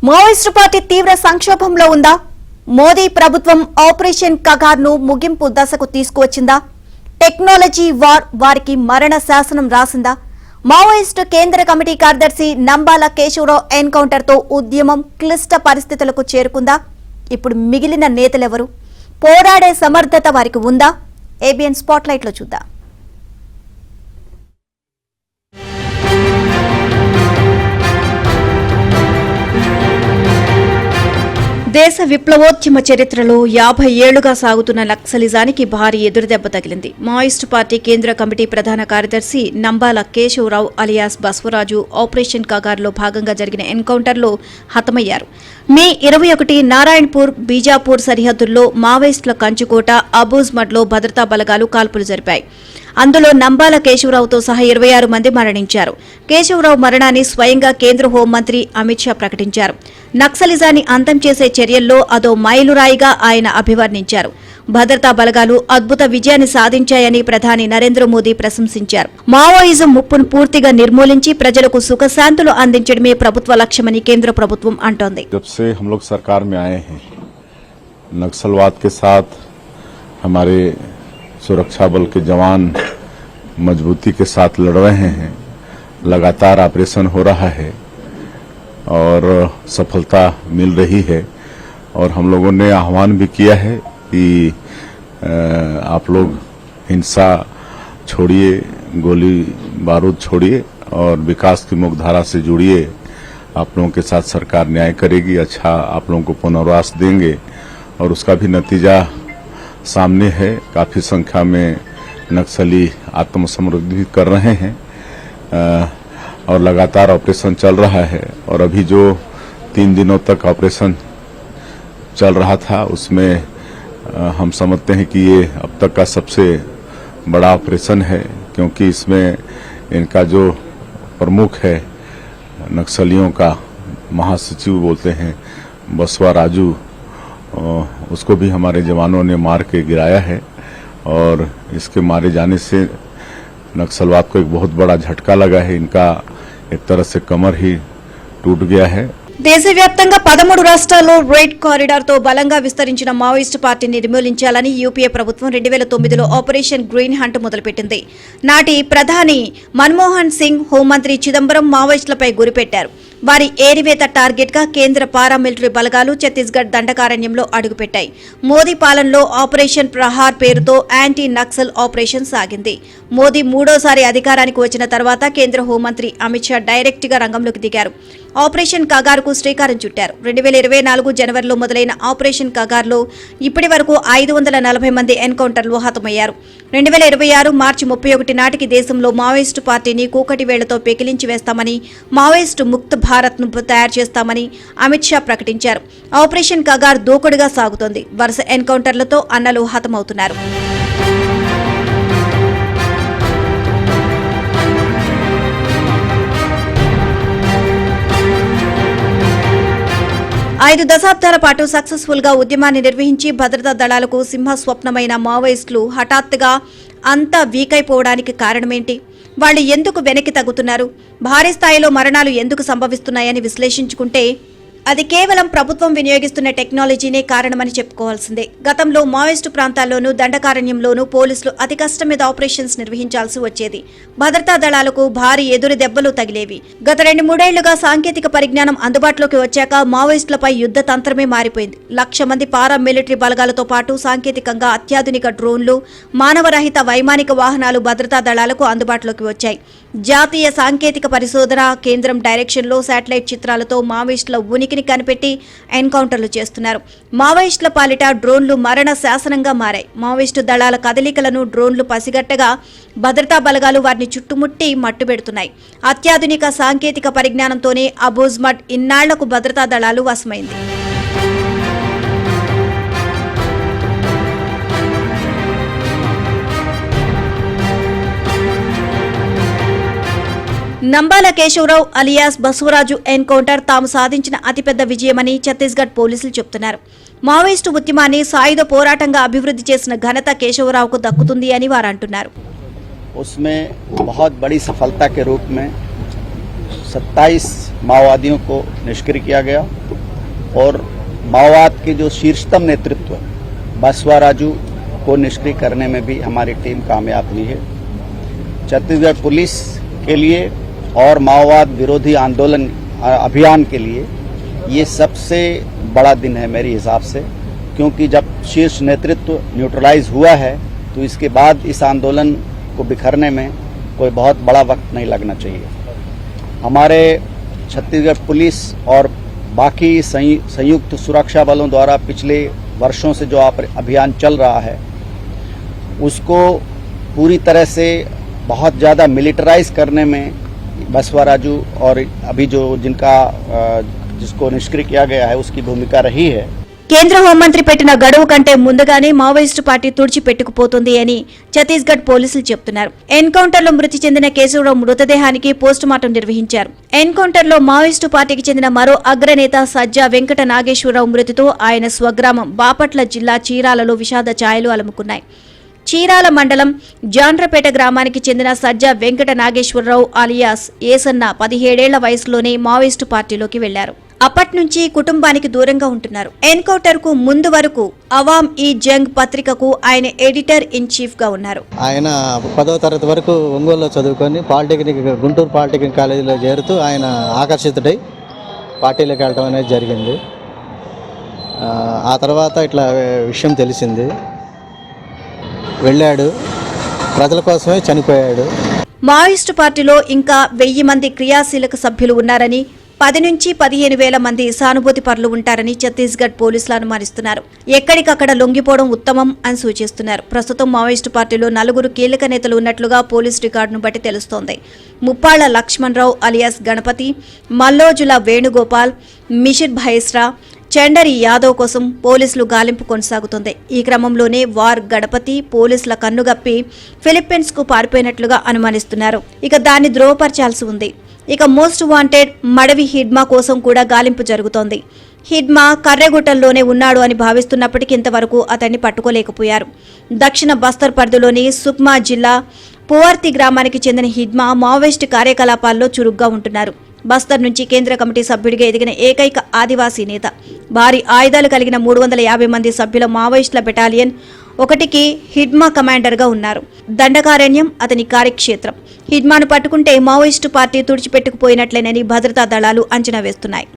Maoist party తీవ్ర సంక్షోభంలో ఉందా? మోదీ ప్రభుత్వం ఆపరేషన్ కగార్ను ముగింపు దశకు తీసుకువచ్చిందా? టెక్నాలజీ వార్ వారికి మరణ శాసనం రాసిందా? మావోయిస్టు కేంద్ర కమిటీ కార్యదర్శి నంబాల కేశవరావు ఎన్కౌంటర్ తో ఉద్యమం క్లిష్ట పరిస్థితులకు చేరుకుందా? ఇప్పుడు మిగిలిన నేతలెవరు? పోరాడే సమర్థత వారికి ఉందా? ఏబిఎన్ స్పాట్లైట్ లో చూద్దాం. దేశ విప్లవోద్యమ చరిత్రలో 50 ఏళ్లుగా సాగుతున్న నక్సలిజానికి భారీ ఎదురుదెబ్బ తగిలింది. మావోయిస్టు పార్టీ కేంద్ర కమిటీ ప్రధాన కార్యదర్శి నంబాల కేశవరావు అలియాస్ బస్వరాజు ఆపరేషన్ కగార్లో భాగంగా జరిగిన ఎన్కౌంటర్లో హతమయ్యారు. మే 21 నారాయణపూర్ బీజాపూర్ సరిహద్దుల్లో మావోయిస్టుల కంచుకోట అబూజ్మడ్లో భద్రతా బలగాలు కాల్పులు జరిపాయి. అందులో నంబాల కేశవరావుతో సహా 26 మంది మరణించారు. కేశవరావు మరణాన్ని స్వయంగా కేంద్ర హోంమంత్రి అమిత్ షా ప్రకటించారు. నక్సలిజాన్ని అంతం చేసే చర్యల్లో అదో మైలురాయిగా ఆయన అభివర్ణించారు. భద్రతా బలగాలు అద్భుత విజయాన్ని సాధించాయని ప్రధాని నరేంద్ర మోదీ ప్రశంసించారు. మావోయిజం ముప్పును పూర్తిగా నిర్మూలించి ప్రజలకు సుఖశాంతులు అందించడమే ప్రభుత్వ లక్ష్యమని కేంద్ర ప్రభుత్వం అంటోంది. सुरक्षा बल के जवान मजबूती के साथ लड़ रहे हैं। लगातार ऑपरेशन हो रहा है और सफलता मिल रही है और हम लोगों ने आह्वान भी किया है कि आप लोग हिंसा छोड़िए, गोली बारूद छोड़िए और विकास की मुख्यधारा से जुड़िए। आप लोगों के साथ सरकार न्याय करेगी, अच्छा आप लोगों को पुनर्वास देंगे और उसका भी नतीजा सामने है। काफी संख्या में नक्सली आत्मसमृद्धि कर रहे हैं और लगातार ऑपरेशन चल रहा है और अभी जो 3 दिनों तक ऑपरेशन चल रहा था उसमें हम समझते हैं कि ये अब तक का सबसे बड़ा ऑपरेशन है, क्योंकि इसमें इनका जो प्रमुख है नक्सलियों का महासचिव बोलते हैं बसवा राजू, उसको भी हमारे जवानों ने मार के गिराया है और इसके मारे जाने से नक्सलवाद को एक बहुत बड़ा झटका लगा है। इनका एक तरह से कमर ही टूट गया है. దేశవ్యాప్తంగా 13 రాష్ట్రాల్లో రెడ్ కారిడార్ తో బలంగా విస్తరించిన మావోయిస్టు పార్టీని నిర్మూలించాలని యూపీఏ ప్రభుత్వం 2009లో ఆపరేషన్ గ్రీన్ హంట్ మొదలుపెట్టింది. నాటి ప్రధాని మన్మోహన్ సింగ్, హోంమంత్రి చిదంబరం మావోయిస్టులపై గురిపెట్టారు. వారి ఏరివేత టార్గెట్ గా కేంద్ర పారామిలిటరీ బలగాలు ఛత్తీస్గఢ్ దండకారణ్యంలో అడుగుపెట్టాయి. మోదీ పాలనలో ఆపరేషన్ ప్రహార్ పేరుతో యాంటీ నక్సల్ ఆపరేషన్ సాగింది. మోదీ మూడోసారి అధికారానికి వచ్చిన తర్వాత కేంద్ర హోంమంత్రి అమిత్ షా డైరెక్ట్ గా రంగంలోకి దిగారు. ఆపరేషన్ కగార్కు శ్రీకారం చుట్టారు. 2024 జనవరిలో మొదలైన ఆపరేషన్ కగార్లో ఇప్పటి వరకు 540 మంది ఎన్కౌంటర్లు హతమయ్యారు. 2026 మార్చి 31 నాటికి దేశంలో మావోయిస్టు పార్టీని కూకటి వేళ్లతో పెకిలించి వేస్తామని, మావోయిస్టు ముక్త్ భారత్ ను తయారు చేస్తామని అమిత్ షా ప్రకటించారు. ఆపరేషన్ కగార్ దూకుడుగా సాగుతోంది. వరుస ఎన్కౌంటర్లతో అన్నలు హతమవుతున్నారు. 5 దశాబ్దాల పాటు సక్సెస్ఫుల్ గా ఉద్యమాన్ని నిర్వహించి భద్రతా దళాలకు సింహ స్వప్నమైన మావోయిస్టులు హఠాత్తుగా అంతా వీకైపోవడానికి కారణమేంటి? వాళ్ళు ఎందుకు వెనక్కి తగ్గుతున్నారు? భారీ స్థాయిలో మరణాలు ఎందుకు సంభవిస్తున్నాయని విశ్లేషించుకుంటే అది కేవలం ప్రభుత్వం వినియోగిస్తున్న టెక్నాలజీనే కారణమని చెప్పుకోవాల్సిందే. గతంలో మావోయిస్టు ప్రాంతాల్లోనూ దండకారణ్యంలోనూ పోలీసులు అతి కష్టం మీద ఆపరేషన్స్ నిర్వహించాల్సి వచ్చేది. భద్రతా దళాలకు భారీ ఎదురు దెబ్బలు తగిలేవి. గత 2-3 ఏళ్లుగా సాంకేతిక పరిజ్ఞానం అందుబాటులోకి వచ్చాక మావోయిస్టులపై యుద్ధ తంత్రమే మారిపోయింది. 1,00,000 మంది పారామిలిటరీ బలగాలతో పాటు సాంకేతికంగా అత్యాధునిక డ్రోన్లు, మానవరహిత వైమానిక వాహనాలు భద్రతా దళాలకు అందుబాటులోకి వచ్చాయి. జాతీయ సాంకేతిక పరిశోధన కేంద్రం డైరెక్షన్లో శాటిలైట్ చిత్రాలతో మావోయిస్టుల ఉనికిని కనిపెట్టి ఎన్కౌంటర్లు చేస్తున్నారు. మావోయిస్టుల పాలిట డ్రోన్లు మరణ శాసనంగా మారాయి. మావోయిస్టు దళాల కదలికలను డ్రోన్లు పసిగట్టగా భద్రతా బలగాలు వారిని చుట్టుముట్టి మట్టుబెడుతున్నాయి. అత్యాధునిక సాంకేతిక పరిజ్ఞానంతోనే అబూజ్మడ్ ఇన్నాళ్లకు భద్రతా దళాలు వశమైంది. నంబాల కేశవరావు అలియాస్ బస్వరాజు ఎన్కౌంటర్ తాము సాధించిన అతిపెద్ద విజయమని ఛత్తీస్గఢ్ పోలీసులు చెబుతున్నారు. మావోయిస్టు ఉద్యమాన్ని సాయుధ పోరాటంగా అభివృద్ధి చేసిన ఘనత కేశవరావుకు దక్కుతుంది అని వారు అంటున్నారు. उसमें बहुत बड़ी सफलता के रूप में 27 माओवादियों को निष्क्रिय किया गया और माओवाद के जो शीर्षतम नेतृत्व बसवा राजू को निष्क्रिय करने में भी हमारी टीम कामयाब हुई है। छत्तीसगढ़ पुलिस के लिए और माओवाद विरोधी आंदोलन अभियान के लिए ये सबसे बड़ा दिन है मेरे हिसाब से, क्योंकि जब शीर्ष नेतृत्व न्यूट्रलाइज हुआ है तो इसके बाद इस आंदोलन को बिखरने में कोई बहुत बड़ा वक्त नहीं लगना चाहिए। हमारे छत्तीसगढ़ पुलिस और बाकी संयुक्त सुरक्षा बलों द्वारा पिछले वर्षों से जो अभियान चल रहा है उसको पूरी तरह से बहुत ज़्यादा मिलिटराइज करने में बसवा राजू और अभी जो जिसको निष्क्रिय किया गया है उसकी भूमिका रही है। కేంద్ర హోంమంత్రి పెట్టిన గడువు కంటే ముందుగానే మావోయిస్టు పార్టీ తుడిచిపెట్టుకుపోతుంది అని ఛత్తీస్గఢ్ పోలీసులు చెబుతున్నారు. ఎన్కౌంటర్లో మృతి చెందిన కేశవరావు మృతదేహానికి పోస్టుమార్టం నిర్వహించారు. ఎన్కౌంటర్లో మావోయిస్టు పార్టీకి చెందిన మరో అగ్రనేత సజ్జా వెంకట నాగేశ్వరరావు మృతితో ఆయన స్వగ్రామం బాపట్ల జిల్లా చీరాలలో విషాద ఛాయలు అలుముకున్నాయి. చీరాల మండలం జాండ్రపేట గ్రామానికి చెందిన సజ్జా వెంకట నాగేశ్వరరావు అలియాస్ ఏసన్న 17 ఏళ్ల వయసులోనే మావోయిస్టు పార్టీలోకి వెళ్లారు. అప్పటి నుంచి కుటుంబానికి దూరంగా ఉంటున్నారు. ఎన్కౌంటర్ కు ముందు వరకు అవామ్ ఈ జంగ్ పత్రికకు ఆయన ఎడిటర్ ఇన్ చీఫ్ గా ఉన్నారు. ఆయన 10వ తరగతి వరకు ఒంగోలులో చదువుకొని గుంటూరు పాలిటెక్నిక్ కాలేజీలో చేరుతూ ఆయన ఆకర్షితుడై పార్టీలోకి వెళ్ళడం అనేది జరిగింది. ఆ తర్వాత ఇట్లా విషయం తెలిసింది, వెళ్ళాడు, ప్రజల కోసమే చనిపోయాడు. మావోయిస్టు పార్టీలో ఇంకా 1000 మంది క్రియాశీలక సభ్యులు ఉన్నారని, 10 నుంచి 15 వేల మంది సానుభూతి పరులు ఉంటారని ఛత్తీస్గఢ్ పోలీసులు అనుమానిస్తున్నారు. ఎక్కడికక్కడ లొంగిపోవడం ఉత్తమం అని సూచిస్తున్నారు. ప్రస్తుతం మావోయిస్టు పార్టీలో 4 కీలక నేతలు ఉన్నట్లుగా పోలీసు రికార్డును బట్టి తెలుస్తోంది. ముప్పాళ్ల లక్ష్మణరావు అలియాస్ గణపతి, మల్లోజుల వేణుగోపాల్, మిషిర్ భైస్రా, చండరి యాదవ్ కోసం పోలీసులు గాలింపు కొనసాగుతోంది. ఈ క్రమంలోనే వార్ గణపతి పోలీసుల కన్నుగప్పి ఫిలిప్పీన్స్ కు పారిపోయినట్లుగా అనుమానిస్తున్నారు. ఇక దాన్ని ధ్రువపరచాల్సి ఉంది. ఇక మోస్ట్ వాంటెడ్ మడవి హిడ్మా కోసం కూడా గాలింపు జరుగుతోంది. హిడ్మా కర్రెగుట్టల్లోనే ఉన్నాడు అని భావిస్తున్నప్పటికీ ఇంతవరకు అతన్ని పట్టుకోలేకపోయారు. దక్షిణ బస్తర్ పరిధిలోని సుక్మా జిల్లా పువర్తి గ్రామానికి చెందిన హిడ్మా మావోయిస్టు కార్యకలాపాల్లో చురుగ్గా ఉంటున్నారు. బస్తర్ నుంచి కేంద్ర కమిటీ సభ్యుడిగా ఎదిగిన ఏకైక ఆదివాసీ నేత. భారీ ఆయుధాలు కలిగిన 350 మంది సభ్యుల మావోయిస్టుల బెటాలియన్ 1కి హిడ్మా కమాండర్గా ఉన్నారు. దండకారణ్యం అతని కార్యక్షేత్రం. హిడ్మాను పట్టుకుంటే మావోయిస్టు పార్టీ తుడిచిపెట్టుకుపోయినట్లేనని భద్రతా దళాలు అంచనా వేస్తున్నాయి.